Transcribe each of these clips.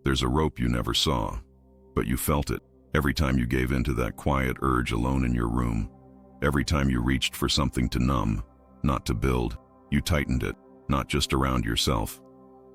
There's a rope you never saw, but you felt it every time you gave in to that quiet urge alone in your room. Every time you reached for something to numb, not to build, you tightened it, not just around yourself,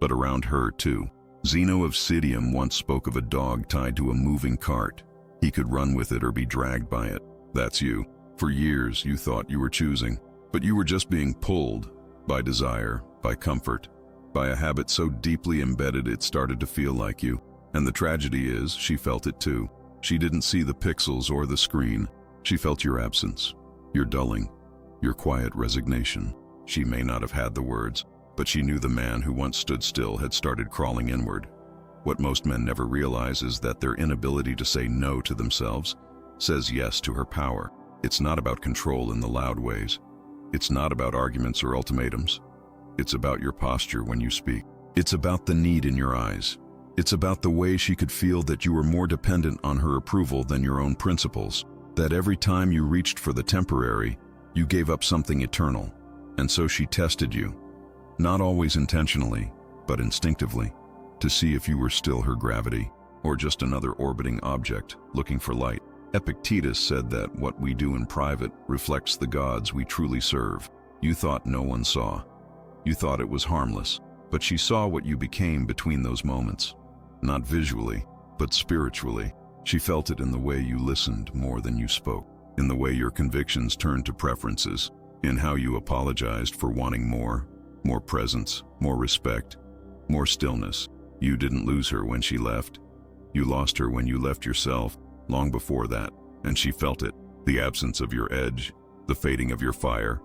but around her too. Zeno of Citium once spoke of a dog tied to a moving cart. He could run with it or be dragged by it. That's you. For years you thought you were choosing, but you were just being pulled by desire, by comfort, by a habit so deeply embedded it started to feel like you. And the tragedy is, she felt it too. She didn't see the pixels or the screen. She felt your absence, your dulling, your quiet resignation. She may not have had the words, but she knew the man who once stood still had started crawling inward. What most men never realize is that their inability to say no to themselves says yes to her power. It's not about control in the loud ways. It's not about arguments or ultimatums. It's about your posture when you speak. It's about the need in your eyes. It's about the way she could feel that you were more dependent on her approval than your own principles, that every time you reached for the temporary, you gave up something eternal. And so she tested you, not always intentionally, but instinctively, to see if you were still her gravity, or just another orbiting object looking for light. Epictetus said that what we do in private reflects the gods we truly serve. You thought no one saw. You thought it was harmless, but she saw what you became between those moments. Not visually, but spiritually. She felt it in the way you listened more than you spoke, in the way your convictions turned to preferences, in how you apologized for wanting more presence, more respect, more stillness. You didn't lose her when she left. You lost her when you left yourself, long before that, and she felt it. The absence of your edge, the fading of your fire,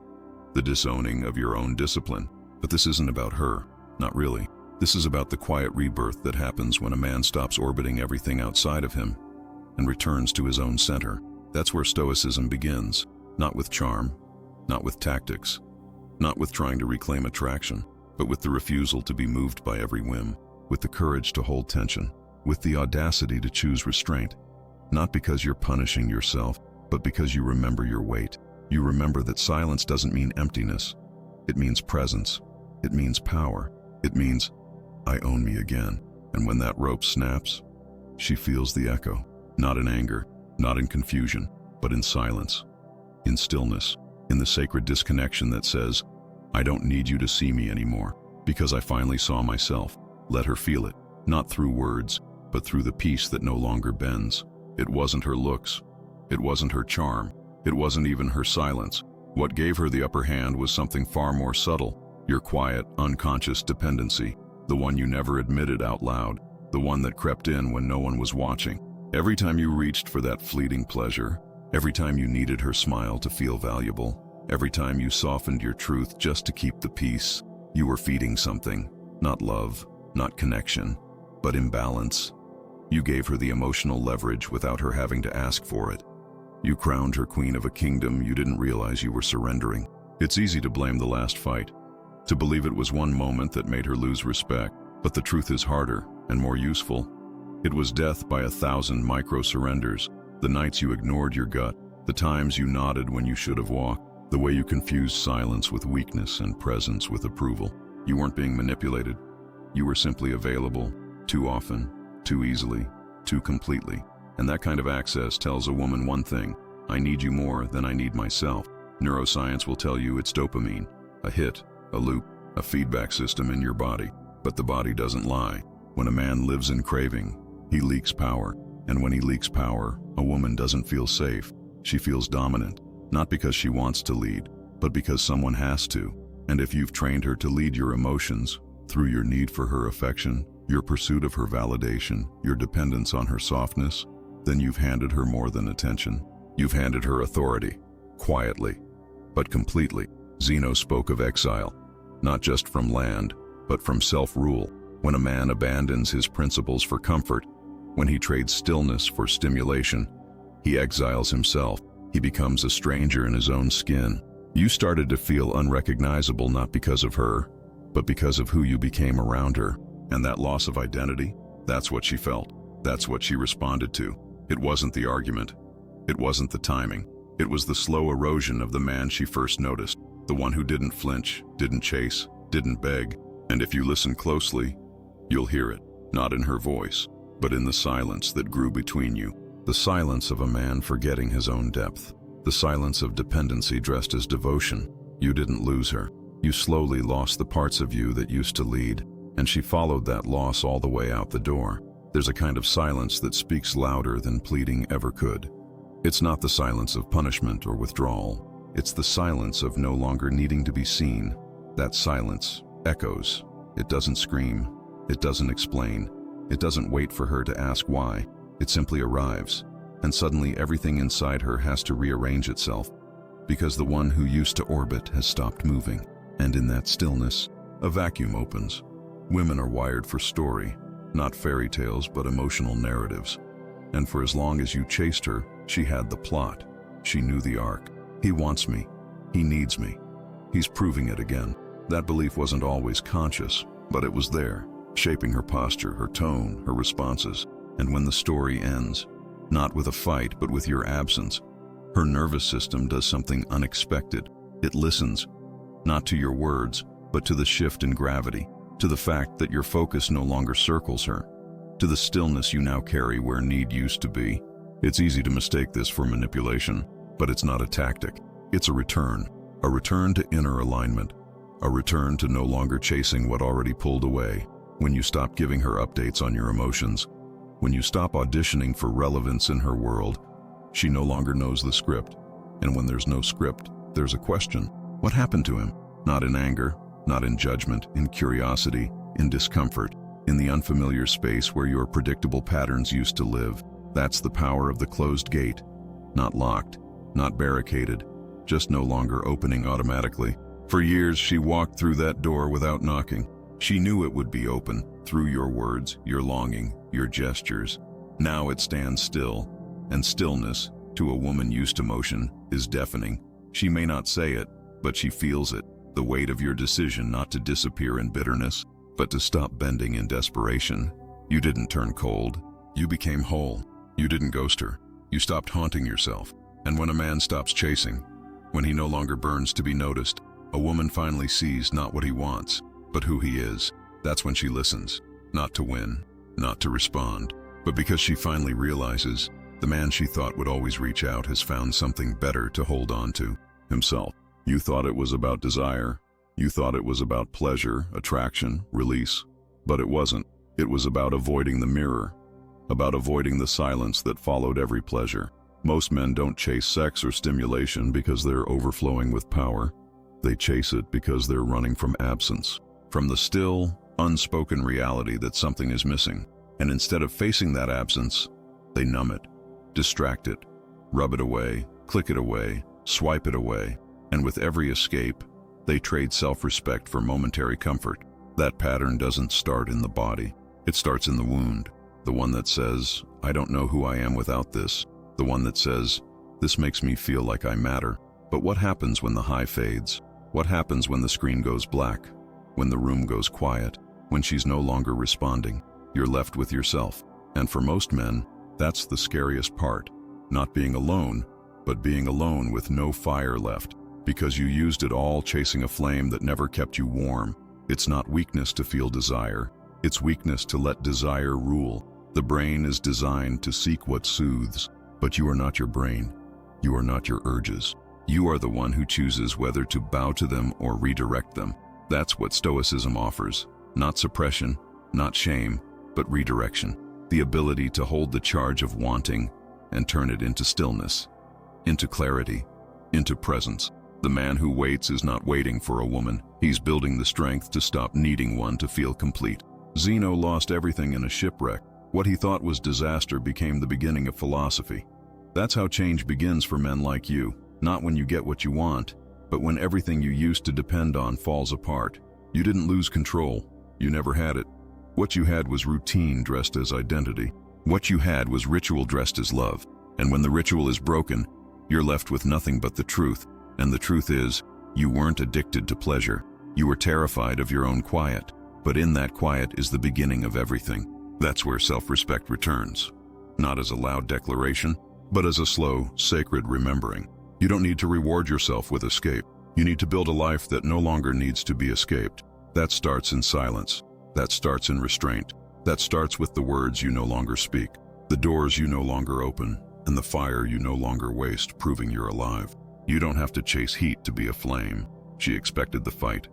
the disowning of your own discipline. But this isn't about her, not really. This is about the quiet rebirth that happens when a man stops orbiting everything outside of him and returns to his own center. That's where Stoicism begins, not with charm, not with tactics, not with trying to reclaim attraction, but with the refusal to be moved by every whim, with the courage to hold tension, with the audacity to choose restraint, not because you're punishing yourself, but because you remember your weight. You remember that silence doesn't mean emptiness. It means presence. It means power. It means, I own me again. And when that rope snaps, she feels the echo, not in anger, not in confusion, but in silence, in stillness, in the sacred disconnection that says, I don't need you to see me anymore, because I finally saw myself. Let her feel it, not through words, but through the peace that no longer bends. It wasn't her looks. It wasn't her charm. It wasn't even her silence. What gave her the upper hand was something far more subtle. Your quiet, unconscious dependency, the one you never admitted out loud, the one that crept in when no one was watching. Every time you reached for that fleeting pleasure, every time you needed her smile to feel valuable, every time you softened your truth just to keep the peace, you were feeding something, not love, not connection, but imbalance. You gave her the emotional leverage without her having to ask for it. You crowned her queen of a kingdom you didn't realize you were surrendering. It's easy to blame the last fight, to believe it was one moment that made her lose respect, but the truth is harder and more useful. It was death by 1,000 micro-surrenders, the nights you ignored your gut, the times you nodded when you should have walked, the way you confused silence with weakness and presence with approval. You weren't being manipulated. You were simply available, too often, too easily, too completely. And that kind of access tells a woman one thing: I need you more than I need myself. Neuroscience will tell you it's dopamine, a hit, a loop, a feedback system in your body. But the body doesn't lie. When a man lives in craving, he leaks power. And when he leaks power, a woman doesn't feel safe. She feels dominant, not because she wants to lead, but because someone has to. And if you've trained her to lead your emotions, through your need for her affection, your pursuit of her validation, your dependence on her softness, then you've handed her more than attention. You've handed her authority, quietly, but completely. Zeno spoke of exile, not just from land, but from self-rule. When a man abandons his principles for comfort, when he trades stillness for stimulation, he exiles himself. He becomes a stranger in his own skin. You started to feel unrecognizable not because of her, but because of who you became around her. And that loss of identity, that's what she felt. That's what she responded to. It wasn't the argument. It wasn't the timing. It was the slow erosion of the man she first noticed, the one who didn't flinch, didn't chase, didn't beg. And if you listen closely, you'll hear it. not in her voice, but in the silence that grew between you. The silence of a man forgetting his own depth. The silence of dependency dressed as devotion. You didn't lose her. You slowly lost the parts of you that used to lead, and she followed that loss all the way out the door. There's a kind of silence that speaks louder than pleading ever could. It's not the silence of punishment or withdrawal. It's the silence of no longer needing to be seen. That silence echoes. It doesn't scream. It doesn't explain. It doesn't wait for her to ask why. It simply arrives, and suddenly everything inside her has to rearrange itself, because the one who used to orbit has stopped moving. And in that stillness, a vacuum opens. Women are wired for story, not fairy tales but emotional narratives. And for as long as you chased her, she had the plot. She knew the arc. He wants me. He needs me. He's proving it again. That belief wasn't always conscious, but it was there, shaping her posture, her tone, her responses. And when the story ends, not with a fight but with your absence, her nervous system does something unexpected. It listens, not to your words, but to the shift in gravity, to the fact that your focus no longer circles her, to the stillness you now carry where need used to be. It's easy to mistake this for manipulation, but it's not a tactic. It's a return to inner alignment, a return to no longer chasing what already pulled away. When you stop giving her updates on your emotions, when you stop auditioning for relevance in her world, she no longer knows the script. And when there's no script, there's a question. What happened to him? Not in anger, not in judgment, in curiosity, in discomfort, in the unfamiliar space where your predictable patterns used to live. That's the power of the closed gate. Not locked, not barricaded, just no longer opening automatically. For years, she walked through that door without knocking. She knew it would be open, through your words, your longing, your gestures. Now it stands still, and stillness, to a woman used to motion, is deafening. She may not say it, but she feels it, the weight of your decision not to disappear in bitterness, but to stop bending in desperation. You didn't turn cold. You became whole. You didn't ghost her. You stopped haunting yourself. And when a man stops chasing, when he no longer burns to be noticed, a woman finally sees not what he wants, but who he is. That's when she listens, not to win, not to respond, but because she finally realizes the man she thought would always reach out has found something better to hold on to, himself. You thought it was about desire. You thought it was about pleasure, attraction, release. But it wasn't. It was about avoiding the mirror, about avoiding the silence that followed every pleasure. Most men don't chase sex or stimulation because they're overflowing with power. They chase it because they're running from absence, from the still, unspoken reality that something is missing. And instead of facing that absence, they numb it, distract it, rub it away, click it away, swipe it away. And with every escape, they trade self-respect for momentary comfort. That pattern doesn't start in the body. It starts in the wound. The one that says, I don't know who I am without this. The one that says, this makes me feel like I matter. But what happens when the high fades? What happens when the screen goes black? When the room goes quiet? When she's no longer responding? You're left with yourself. And for most men, that's the scariest part. Not being alone, but being alone with no fire left. Because you used it all chasing a flame that never kept you warm. It's not weakness to feel desire. It's weakness to let desire rule. The brain is designed to seek what soothes, but you are not your brain. You are not your urges. You are the one who chooses whether to bow to them or redirect them. That's what Stoicism offers. Not suppression, not shame, but redirection. The ability to hold the charge of wanting and turn it into stillness, into clarity, into presence. The man who waits is not waiting for a woman. He's building the strength to stop needing one to feel complete. Zeno lost everything in a shipwreck. What he thought was disaster became the beginning of philosophy. That's how change begins for men like you. Not when you get what you want, but when everything you used to depend on falls apart. You didn't lose control. You never had it. What you had was routine dressed as identity. What you had was ritual dressed as love. And when the ritual is broken, you're left with nothing but the truth. And the truth is, you weren't addicted to pleasure. You were terrified of your own quiet. But in that quiet is the beginning of everything. That's where self-respect returns. Not as a loud declaration, but as a slow, sacred remembering. You don't need to reward yourself with escape. You need to build a life that no longer needs to be escaped. That starts in silence. That starts in restraint. That starts with the words you no longer speak, the doors you no longer open, and the fire you no longer waste, proving you're alive. You don't have to chase heat to be a flame. She expected the fight.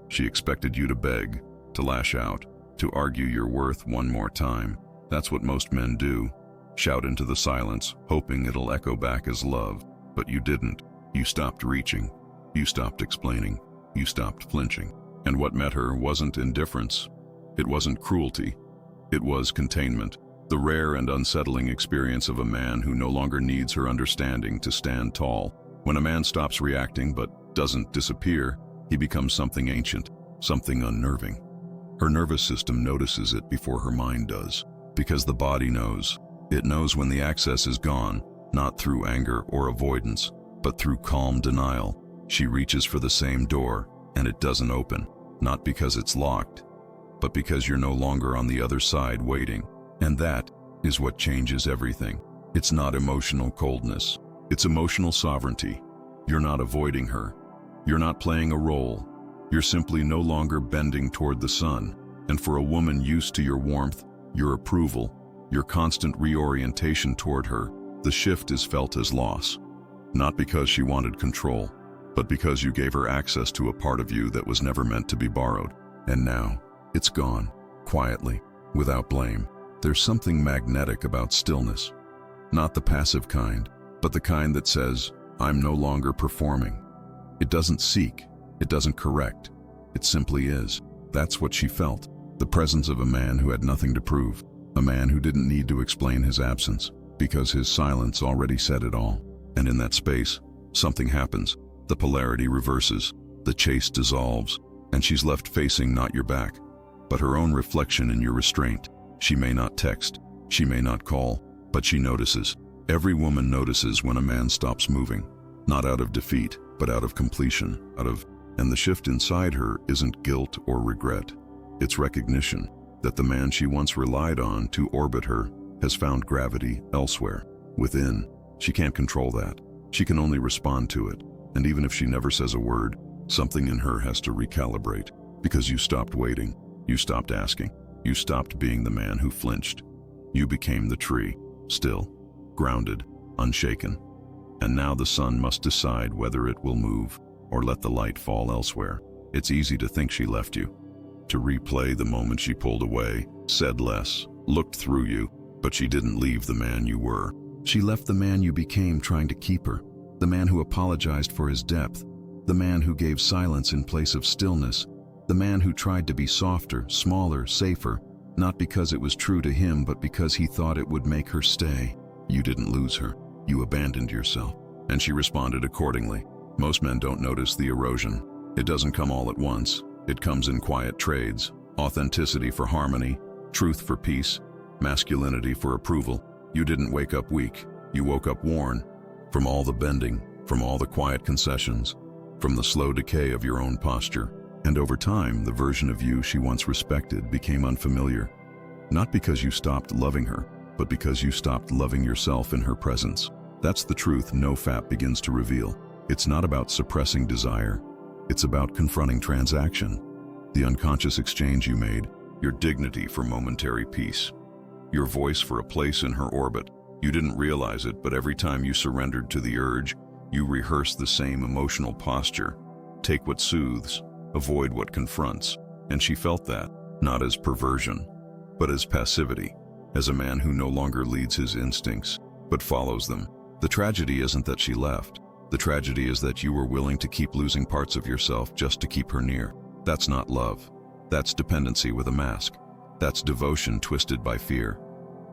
She expected you to beg, to lash out, to argue your worth one more time. That's what most men do. Shout into the silence, hoping it'll echo back as love. But you didn't. You stopped reaching. You stopped explaining. You stopped flinching. And what met her wasn't indifference. It wasn't cruelty. It was containment, the rare and unsettling experience of a man who no longer needs her understanding to stand tall. When a man stops reacting but doesn't disappear, he becomes something ancient, something unnerving. Her nervous system notices it before her mind does, because the body knows. It knows when the access is gone, not through anger or avoidance, but through calm denial. She reaches for the same door, and it doesn't open, not because it's locked, but because you're no longer on the other side waiting. And that is what changes everything. It's not emotional coldness. It's emotional sovereignty. You're not avoiding her. You're not playing a role. You're simply no longer bending toward the sun. And for a woman used to your warmth, your approval, your constant reorientation toward her, the shift is felt as loss. Not because she wanted control, but because you gave her access to a part of you that was never meant to be borrowed. And now, it's gone, quietly, without blame. There's something magnetic about stillness. Not the passive kind, but the kind that says, I'm no longer performing. It doesn't seek, it doesn't correct, it simply is. That's what she felt, the presence of a man who had nothing to prove, a man who didn't need to explain his absence, because his silence already said it all. And in that space, something happens. The polarity reverses, the chase dissolves, and she's left facing not your back, but her own reflection in your restraint. She may not text, she may not call, but she notices. Every woman notices when a man stops moving, not out of defeat, but out of completion, and the shift inside her isn't guilt or regret. It's recognition that the man she once relied on to orbit her has found gravity elsewhere. Within, she can't control that. She can only respond to it. And even if she never says a word, something in her has to recalibrate. Because you stopped waiting, you stopped asking, you stopped being the man who flinched. You became the tree, still, grounded, unshaken. And now the sun must decide whether it will move or let the light fall elsewhere. It's easy to think she left you, to replay the moment she pulled away, said less, looked through you, but she didn't leave the man you were. She left the man you became trying to keep her, the man who apologized for his depth, the man who gave silence in place of stillness, the man who tried to be softer, smaller, safer, not because it was true to him, but because he thought it would make her stay. You didn't lose her. You abandoned yourself. And she responded accordingly. Most men don't notice the erosion. It doesn't come all at once. It comes in quiet trades. Authenticity for harmony, truth for peace, masculinity for approval. You didn't wake up weak. You woke up worn. From all the bending, from all the quiet concessions, from the slow decay of your own posture. And over time, the version of you she once respected became unfamiliar. Not because you stopped loving her, but because you stopped loving yourself in her presence. That's the truth Nofap begins to reveal. It's not about suppressing desire. It's about confronting transaction. The unconscious exchange you made, your dignity for momentary peace, your voice for a place in her orbit. You didn't realize it, but every time you surrendered to the urge, you rehearsed the same emotional posture. Take what soothes, avoid what confronts. And she felt that, not as perversion, but as passivity, as a man who no longer leads his instincts, but follows them. The tragedy isn't that she left. The tragedy is that you were willing to keep losing parts of yourself just to keep her near. That's not love. That's dependency with a mask. That's devotion twisted by fear.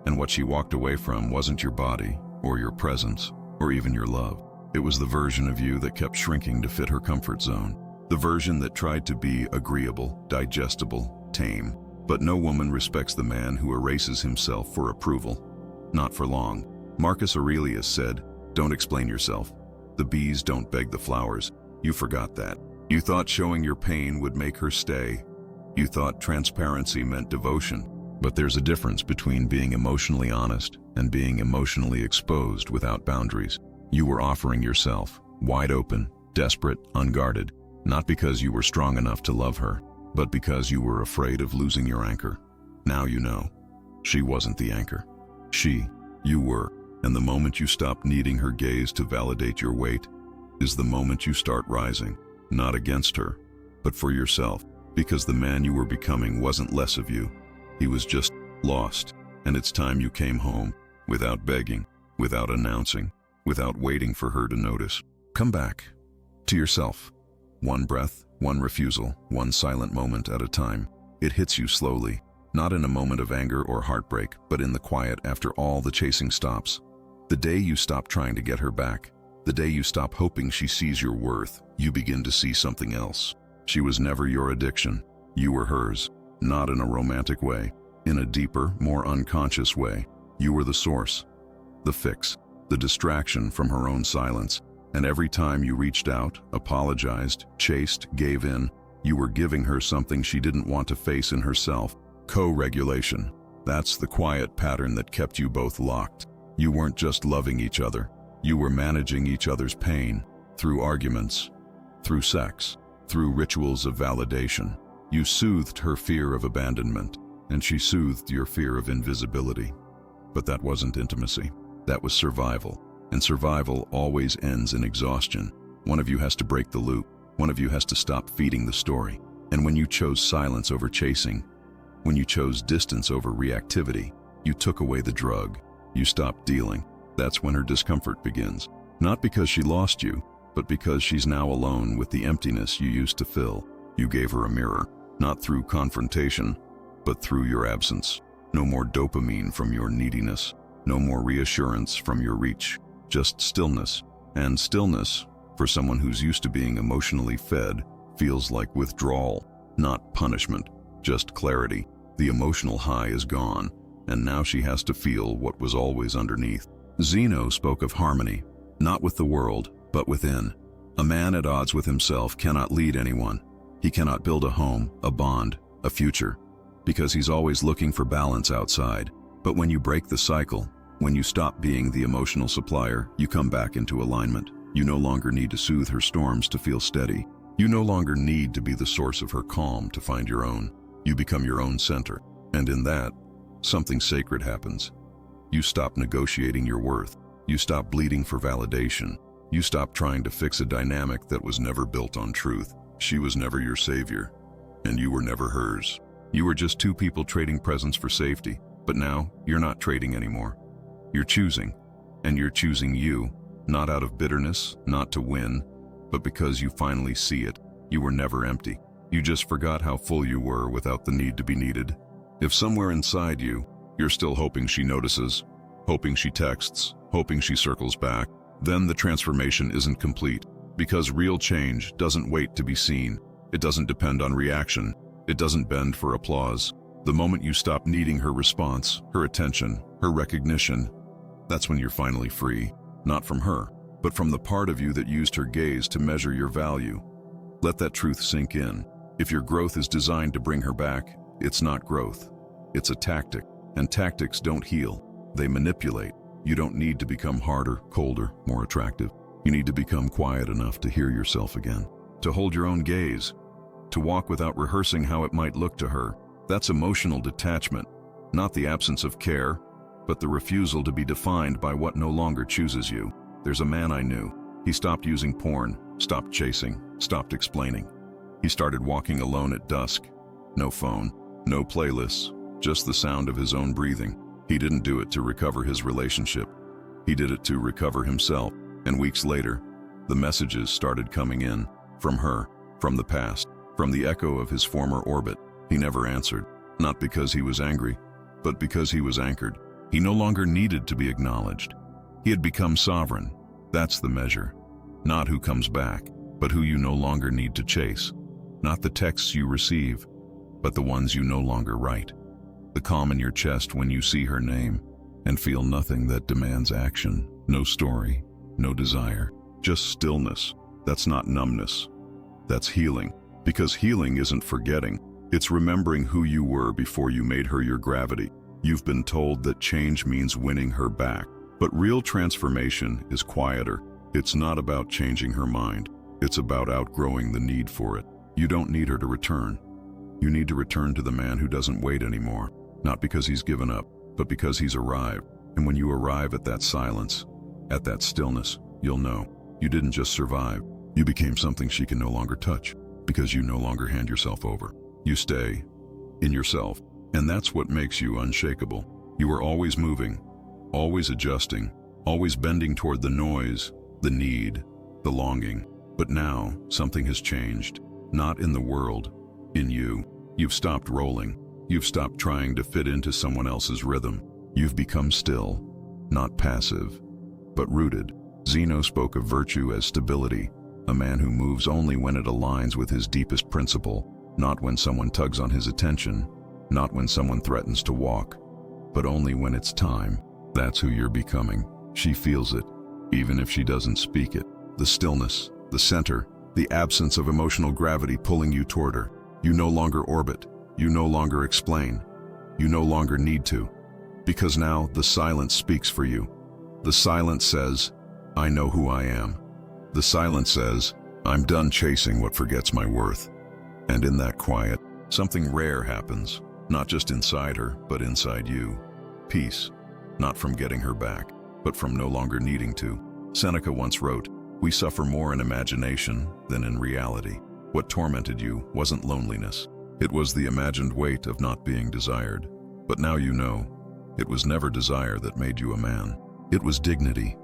And what she walked away from wasn't your body, or your presence, or even your love. It was the version of you that kept shrinking to fit her comfort zone. The version that tried to be agreeable, digestible, tame. But no woman respects the man who erases himself for approval. Not for long. Marcus Aurelius said, "Don't explain yourself. The bees don't beg the flowers." You forgot that. You thought showing your pain would make her stay. You thought transparency meant devotion. But there's a difference between being emotionally honest and being emotionally exposed without boundaries. You were offering yourself, wide open, desperate, unguarded, not because you were strong enough to love her, but because you were afraid of losing your anchor. Now you know. She wasn't the anchor. You were. And the moment you stop needing her gaze to validate your weight is the moment you start rising, not against her, but for yourself, because the man you were becoming wasn't less of you. He was just lost, and it's time you came home, without begging, without announcing, without waiting for her to notice. Come back to yourself. One breath, one refusal, one silent moment at a time. It hits you slowly, not in a moment of anger or heartbreak, but in the quiet after all the chasing stops. The day you stop trying to get her back, the day you stop hoping she sees your worth, you begin to see something else. She was never your addiction. You were hers, not in a romantic way, in a deeper, more unconscious way. You were the source, the fix, the distraction from her own silence. And every time you reached out, apologized, chased, gave in, you were giving her something she didn't want to face in herself. Co-regulation. That's the quiet pattern that kept you both locked. You weren't just loving each other. You were managing each other's pain through arguments, through sex, through rituals of validation. You soothed her fear of abandonment, and she soothed your fear of invisibility. But that wasn't intimacy. That was survival. And survival always ends in exhaustion. One of you has to break the loop. One of you has to stop feeding the story. And when you chose silence over chasing, when you chose distance over reactivity, you took away the drug. You stopped dealing. That's when her discomfort begins. Not because she lost you, but because she's now alone with the emptiness you used to fill. You gave her a mirror, not through confrontation, but through your absence. No more dopamine from your neediness. No more reassurance from your reach. Just stillness. And stillness, for someone who's used to being emotionally fed, feels like withdrawal, not punishment, just clarity. The emotional high is gone, and now she has to feel what was always underneath. Zeno spoke of harmony, not with the world, but within. A man at odds with himself cannot lead anyone. He cannot build a home, a bond, a future, because he's always looking for balance outside. But when you break the cycle, when you stop being the emotional supplier, you come back into alignment. You no longer need to soothe her storms to feel steady. You no longer need to be the source of her calm to find your own. You become your own center. And in that, something sacred happens. You stop negotiating your worth. You stop bleeding for validation. You stop trying to fix a dynamic that was never built on truth. She was never your savior, and you were never hers. You were just two people trading presence for safety. But now, you're not trading anymore. You're choosing, and you're choosing you, not out of bitterness, not to win, but because you finally see it. You were never empty. You just forgot how full you were without the need to be needed. If somewhere inside you, you're still hoping she notices, hoping she texts, hoping she circles back, then the transformation isn't complete, because real change doesn't wait to be seen. It doesn't depend on reaction. It doesn't bend for applause. The moment you stop needing her response, her attention, her recognition, that's when you're finally free, not from her, but from the part of you that used her gaze to measure your value. Let that truth sink in. If your growth is designed to bring her back, it's not growth. It's a tactic, and tactics don't heal. They manipulate. You don't need to become harder, colder, more attractive. You need to become quiet enough to hear yourself again, to hold your own gaze, to walk without rehearsing how it might look to her. That's emotional detachment, not the absence of care, but the refusal to be defined by what no longer chooses you. There's a man I knew. He stopped using porn, stopped chasing, stopped explaining. He started walking alone at dusk. No phone, no playlists, just the sound of his own breathing. He didn't do it to recover his relationship. He did it to recover himself. And weeks later, the messages started coming in, from her, from the past, from the echo of his former orbit. He never answered, not because he was angry, but because he was anchored. He no longer needed to be acknowledged. He had become sovereign. That's the measure. Not who comes back, but who you no longer need to chase. Not the texts you receive, but the ones you no longer write. The calm in your chest when you see her name and feel nothing that demands action. No story, no desire, just stillness. That's not numbness. That's healing. Because healing isn't forgetting. It's remembering who you were before you made her your gravity. You've been told that change means winning her back. But real transformation is quieter. It's not about changing her mind. It's about outgrowing the need for it. You don't need her to return. You need to return to the man who doesn't wait anymore. not because he's given up, but because he's arrived. And when you arrive at that silence, at that stillness, you'll know you didn't just survive. You became something she can no longer touch, because you no longer hand yourself over. You stay in yourself, and that's what makes you unshakable. You are always moving, always adjusting, always bending toward the noise, the need, the longing. But now, something has changed. Not in the world, in you. You've stopped rolling. You've stopped trying to fit into someone else's rhythm. You've become still, not passive, but rooted. Zeno spoke of virtue as stability, a man who moves only when it aligns with his deepest principle, not when someone tugs on his attention, not when someone threatens to walk, but only when it's time. That's who you're becoming. She feels it, even if she doesn't speak it. The stillness, the center, the absence of emotional gravity pulling you toward her. You no longer orbit. You no longer explain. You no longer need to. Because now the silence speaks for you. The silence says, I know who I am. The silence says, I'm done chasing what forgets my worth. And in that quiet, something rare happens, not just inside her, but inside you. Peace, not from getting her back, but from no longer needing to. Seneca once wrote, we suffer more in imagination than in reality. What tormented you wasn't loneliness. It was the imagined weight of not being desired. But now you know, it was never desire that made you a man. It was dignity.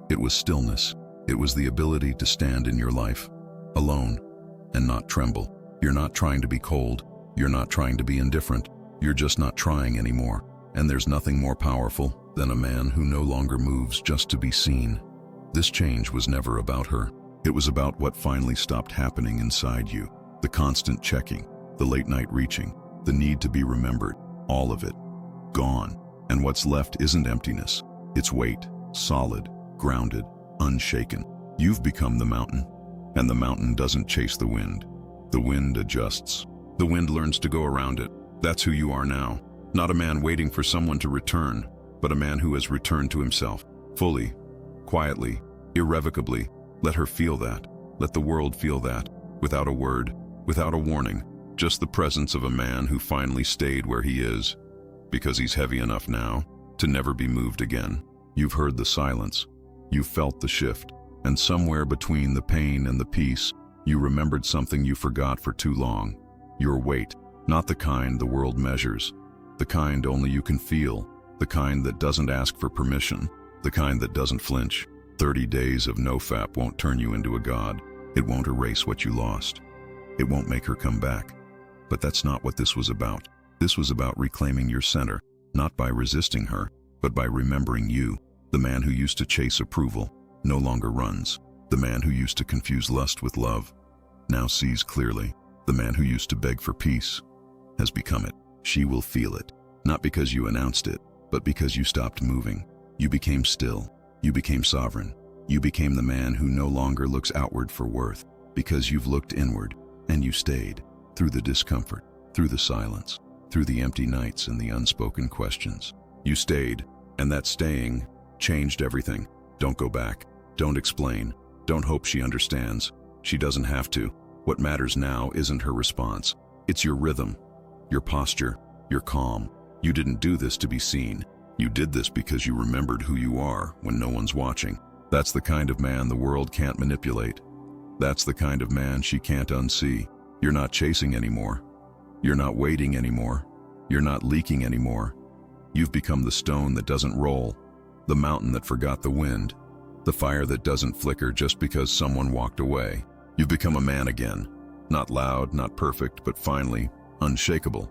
It was stillness. It was the ability to stand in your life, alone, and not tremble. You're not trying to be cold. You're not trying to be indifferent. You're just not trying anymore. And there's nothing more powerful than a man who no longer moves just to be seen. This change was never about her. It was about what finally stopped happening inside you. The constant checking, the late night reaching, the need to be remembered, all of it, gone. And what's left isn't emptiness. It's weight, solid, grounded, unshaken. You've become the mountain, and the mountain doesn't chase the wind. The wind adjusts. The wind learns to go around it. That's who you are now. Not a man waiting for someone to return, but a man who has returned to himself, fully, quietly, irrevocably. Let her feel that. Let the world feel that, without a word, without a warning. Just the presence of a man who finally stayed where he is, because he's heavy enough now to never be moved again. You've heard the silence. You felt the shift, and somewhere between the pain and the peace, you remembered something you forgot for too long. Your weight, not the kind the world measures, the kind only you can feel, the kind that doesn't ask for permission, the kind that doesn't flinch. 30 days of Nofap won't turn you into a god. It won't erase what you lost. It won't make her come back. But that's not what this was about. This was about reclaiming your center, not by resisting her, but by remembering you. The man who used to chase approval no longer runs. The man who used to confuse lust with love now sees clearly. The man who used to beg for peace has become it. She will feel it, not because you announced it, but because you stopped moving. You became still. You became sovereign. You became the man who no longer looks outward for worth, because you've looked inward, and you stayed, through the discomfort, through the silence, through the empty nights and the unspoken questions. You stayed, and that staying changed everything. Don't go back. Don't explain. Don't hope she understands. She doesn't have to. What matters now isn't her response. It's your rhythm, your posture, your calm. You didn't do this to be seen. You did this because you remembered who you are when no one's watching. That's the kind of man the world can't manipulate. That's the kind of man she can't unsee. You're not chasing anymore. You're not waiting anymore. You're not leaking anymore. You've become the stone that doesn't roll, the mountain that forgot the wind, the fire that doesn't flicker just because someone walked away. You've become a man again. Not loud, not perfect, but finally unshakable.